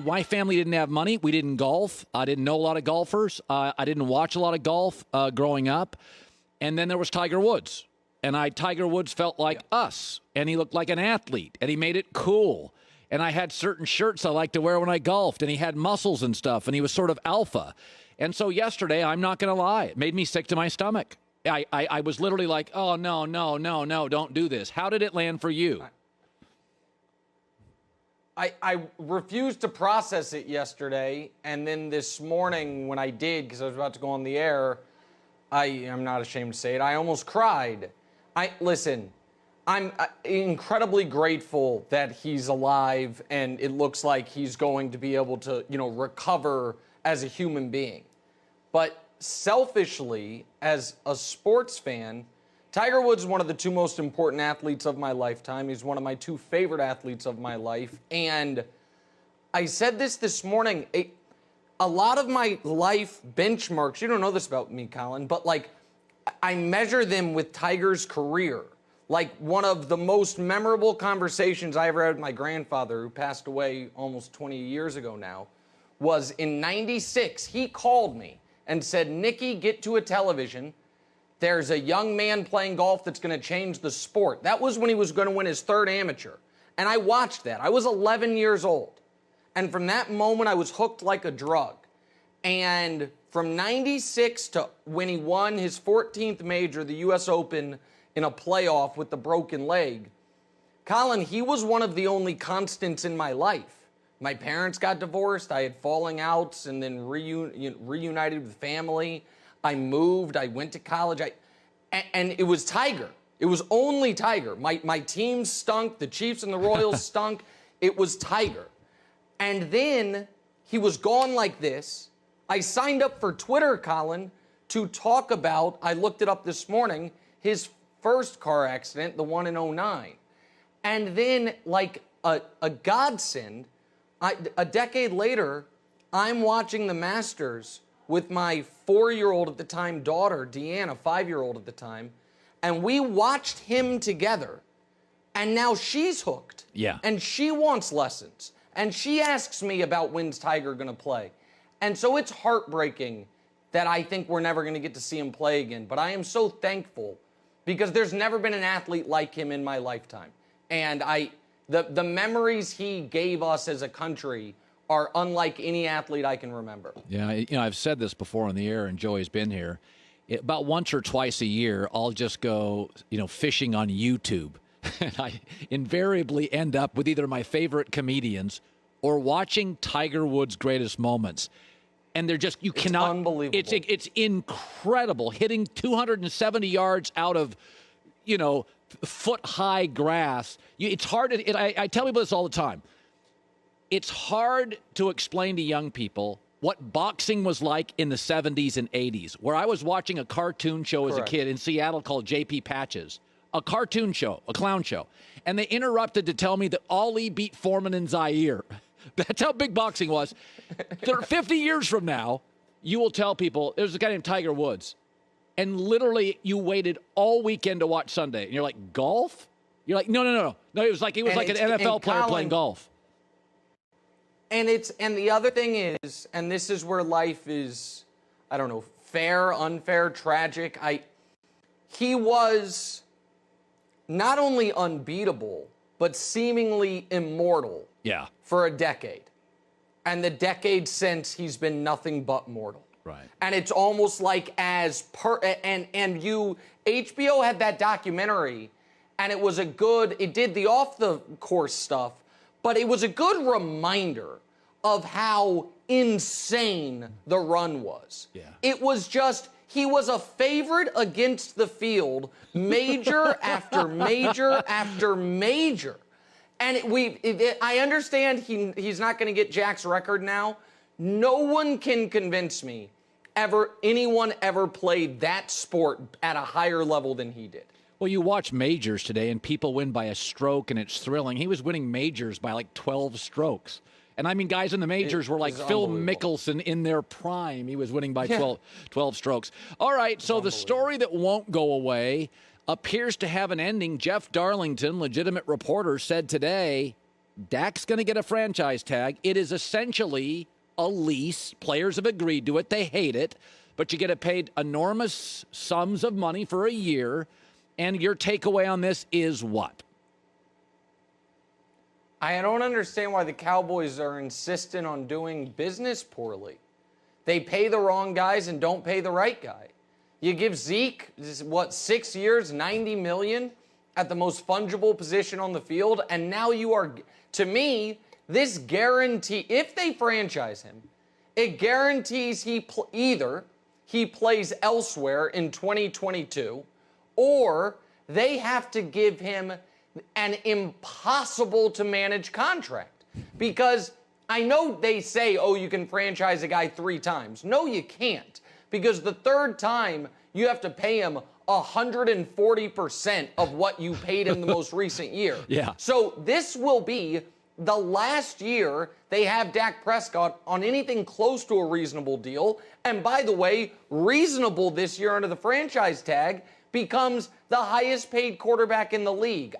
my family didn't have money. We didn't golf. I didn't know a lot of golfers. I didn't watch a lot of golf growing up. And then there was Tiger Woods. And Tiger Woods felt like us. And he looked like an athlete. And he made it cool. And I had certain shirts I liked to wear when I golfed. And he had muscles and stuff. And he was sort of alpha. And so yesterday, I'm not going to lie, it made me sick to my stomach. I was literally like, oh, no, don't do this. How did it land for you? I refused to process it yesterday, and then this morning when I did, because I was about to go on the air, I'm not ashamed to say it, I almost cried. Listen, I'm incredibly grateful that he's alive, and it looks like he's going to be able to, recover as a human being. But selfishly, as a sports fan, Tiger Woods is one of the two most important athletes of my lifetime. He's one of my two favorite athletes of my life. And I said this morning, a lot of my life benchmarks, you don't know this about me, Colin, but I measure them with Tiger's career. Like one of the most memorable conversations I ever had with my grandfather, who passed away almost 20 years ago now, was in '96. He called me and said, Nicky, get to a television. There's a young man playing golf that's going to change the sport. That was when he was going to win his third amateur. And I watched that. I was 11 years old. And from that moment, I was hooked like a drug. And from '96 to when he won his 14th major, the U.S. Open, in a playoff with the broken leg, Colin, he was one of the only constants in my life. My parents got divorced. I had falling outs and then reunited with family. I moved. I went to college. And it was Tiger. It was only Tiger. My team stunk. The Chiefs and the Royals stunk. It was Tiger. And then he was gone like this. I signed up for Twitter, Colin, to talk about, I looked it up this morning, his first car accident, the one in '09. And then, like a godsend, a decade later, I'm watching the Masters with my 4-year-old at the time daughter, Deanna, 5-year-old at the time, and we watched him together, and now she's hooked. Yeah. And she wants lessons, and she asks me about when's Tiger going to play. And so it's heartbreaking that I think we're never going to get to see him play again, but I am so thankful because there's never been an athlete like him in my lifetime. And the memories he gave us as a country are unlike any athlete I can remember. Yeah, I've said this before on the air, and Joey's been here. About once or twice a year, I'll just go, fishing on YouTube. And I invariably end up with either my favorite comedians or watching Tiger Woods' greatest moments. And they're just, it's unbelievable. It's incredible. Hitting 270 yards out of, foot-high grass. It's hard. I tell people this all the time. It's hard to explain to young people what boxing was like in the 70s and 80s, where I was watching a cartoon show as a kid in Seattle called J.P. Patches, a cartoon show, a clown show. And they interrupted to tell me that Ali beat Foreman and Zaire. That's how big boxing was. 50 years from now, you will tell people, there's a guy named Tiger Woods. And literally, you waited all weekend to watch Sunday. And you're like, golf? You're like, no. No, it was like an NFL player playing golf. And the other thing is, and this is where life is, I don't know, fair, unfair, tragic. He was not only unbeatable, but seemingly immortal. Yeah. For a decade. And the decade since, he's been nothing but mortal. Right. And it's almost like HBO had that documentary, and it did the off the course stuff, but it was a good reminder of how insane the run was. Yeah. It was just, he was a favorite against the field, major after major after major. And I understand he's not going to get Jack's record now. No one can convince me anyone ever played that sport at a higher level than he did. Well, you watch majors today, and people win by a stroke, and it's thrilling. He was winning majors by like 12 strokes. And, I mean, guys in the majors were like Phil Mickelson in their prime. He was winning by 12 strokes. All right, so the story that won't go away appears to have an ending. Jeff Darlington, legitimate reporter, said today Dak's going to get a franchise tag. It is essentially a lease. Players have agreed to it. They hate it. But you get paid enormous sums of money for a year. And your takeaway on this is what? I don't understand why the Cowboys are insistent on doing business poorly. They pay the wrong guys and don't pay the right guy. You give Zeke, 6 years, $90 million at the most fungible position on the field, and now you are, to me, this guarantee, if they franchise him, it guarantees either he plays elsewhere in 2022, or they have to give him an impossible to manage contract. Because I know they say, oh, you can franchise a guy 3 times. No, you can't. Because the third time, you have to pay him 140% of what you paid him the most recent year. Yeah. So this will be the last year they have Dak Prescott on anything close to a reasonable deal. And by the way, reasonable this year under the franchise tag becomes the highest paid quarterback in the league.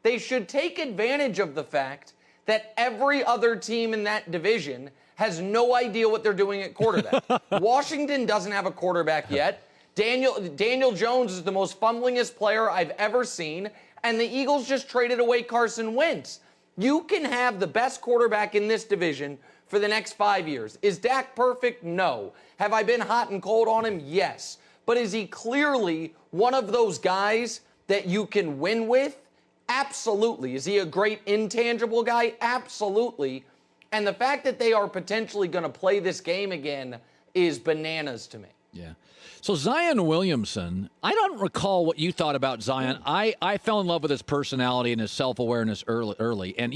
They should take advantage of the fact that every other team in that division has no idea what they're doing at quarterback. Washington doesn't have a quarterback yet. Daniel Jones is the most fumblingest player I've ever seen, and the Eagles just traded away Carson Wentz. You can have the best quarterback in this division for the next 5 years. Is Dak perfect? No. Have I been hot and cold on him? Yes. But is he clearly one of those guys that you can win with? Absolutely. Is he a great intangible guy? Absolutely. And the fact that they are potentially going to play this game again is bananas to me. Yeah. So Zion Williamson, I don't recall what you thought about Zion. I fell in love with his personality and his self-awareness early. And,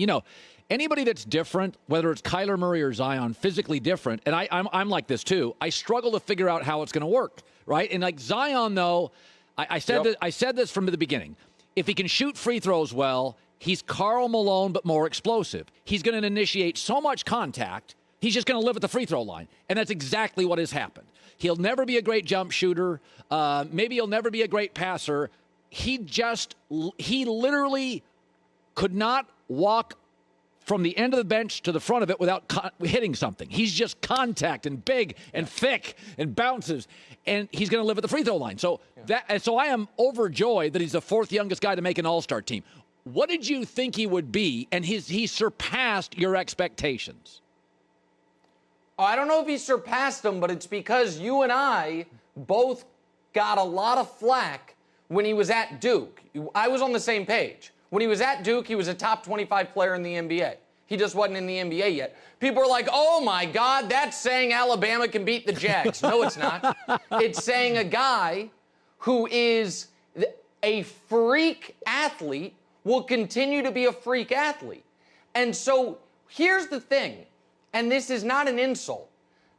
anybody that's different, whether it's Kyler Murray or Zion, physically different, and I'm like this too, I struggle to figure out how it's going to work, right? And like Zion, though, I said this from the beginning. If he can shoot free throws well, he's Karl Malone but more explosive. He's going to initiate so much contact, he's just going to live at the free throw line. And that's exactly what has happened. He'll never be a great jump shooter. Maybe he'll never be a great passer. He literally could not walk from the end of the bench to the front of it without hitting something. He's just contact and big and thick and bounces, and he's going to live at the free throw line. So I am overjoyed that he's the 4th youngest guy to make an All-Star team. What did you think he would be? And he surpassed your expectations. I don't know if he surpassed them, but it's because you and I both got a lot of flack when he was at Duke. I was on the same page. When he was at Duke, he was a top 25 player in the NBA. He just wasn't in the NBA yet. People are like, oh my God, that's saying Alabama can beat the Jags. No, it's not. It's saying a guy who is a freak athlete will continue to be a freak athlete. And so here's the thing. And this is not an insult.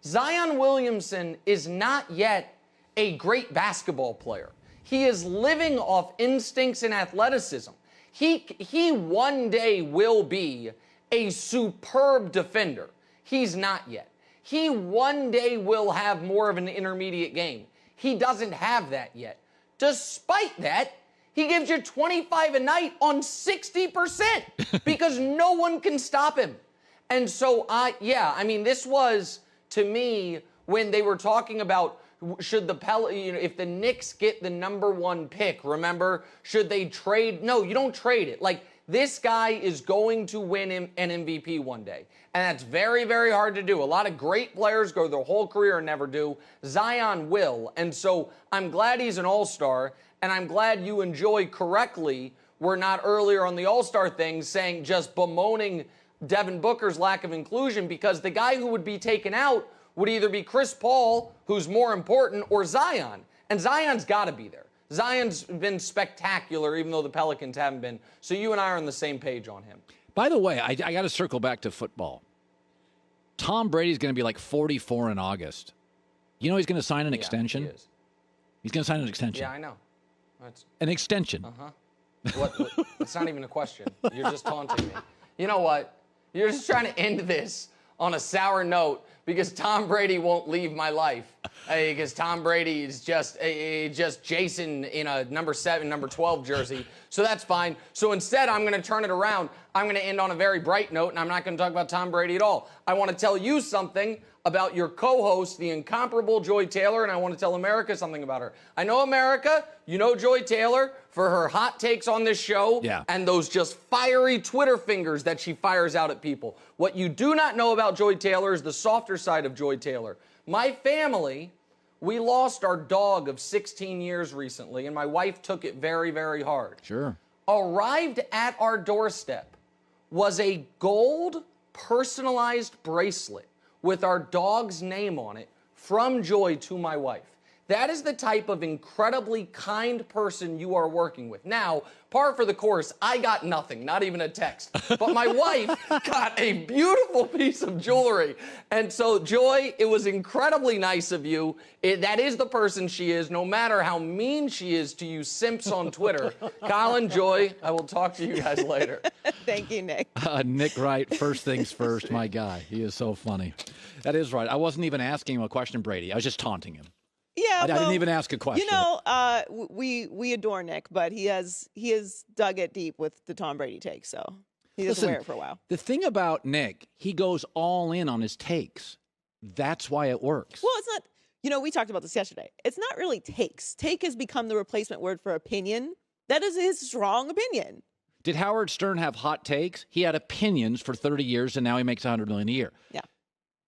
Zion Williamson is not yet a great basketball player. He is living off instincts and athleticism. He one day will be a superb defender. He's not yet. He one day will have more of an intermediate game. He doesn't have that yet. Despite that, he gives you 25 a night on 60% because no one can stop him. And so, this was, to me, when they were talking about should if the Knicks get the number 1 pick, remember, should they trade? No, you don't trade it. Like, this guy is going to win an MVP one day. And that's very, very hard to do. A lot of great players go their whole career and never do. Zion will. And so I'm glad he's an all-star, and I'm glad you enjoy correctly. We're not earlier on the all-star thing saying just bemoaning Devin Booker's lack of inclusion, because the guy who would be taken out would either be Chris Paul, who's more important, or Zion. And Zion's got to be there. Zion's been spectacular, even though the Pelicans haven't been. So you and I are on the same page on him. By the way, I got to circle back to football. Tom Brady's going to be like 44 in August. You know he's going to sign an extension? He is. He's going to sign an extension. Yeah, I know. An extension. What? It's not even a question. You're just taunting me. You know what? You're just trying to end this on a sour note because Tom Brady won't leave my life. Because Tom Brady is just Jason in a number 7, number 12 jersey. So that's fine. So instead, I'm going to turn it around. I'm going to end on a very bright note, and I'm not going to talk about Tom Brady at all. I want to tell you something about your co-host, the incomparable Joy Taylor, and I want to tell America something about her. I know America, you know Joy Taylor for her hot takes on this show and those just fiery Twitter fingers that she fires out at people. What you do not know about Joy Taylor is the softer side of Joy Taylor. My family, we lost our dog of 16 years recently, and my wife took it very, very hard. Sure. Arrived at our doorstep was a gold personalized bracelet with our dog's name on it from Joy to my wife. That is the type of incredibly kind person you are working with. Now, par for the course, I got nothing, not even a text. But my wife got a beautiful piece of jewelry. And so, Joy, it was incredibly nice of you. That is the person she is, no matter how mean she is to you simps on Twitter. Colin, Joy, I will talk to you guys later. Thank you, Nick. Nick Wright, first things first, my guy. He is so funny. That is right. I wasn't even asking him a question, Brady. I was just taunting him. Yeah, I didn't even ask a question. You know, we adore Nick, but he has dug it deep with the Tom Brady take, so he doesn't wear it for a while. The thing about Nick, he goes all in on his takes. That's why it works. Well, it's not. You know, we talked about this yesterday. It's not really takes. Take has become the replacement word for opinion. That is his strong opinion. Did Howard Stern have hot takes? He had opinions for 30 years, and now he makes $100 million a year. Yeah.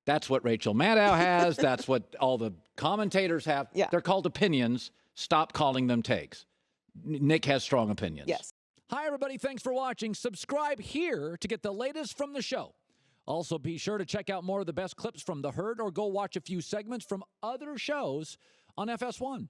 That's what Rachel Maddow has. That's what all the commentators have. Yeah. They're called opinions. Stop calling them takes. Nick has strong opinions. Yes. Hi, everybody. Thanks for watching. Subscribe here to get the latest from the show. Also, be sure to check out more of the best clips from The Herd or go watch a few segments from other shows on FS1.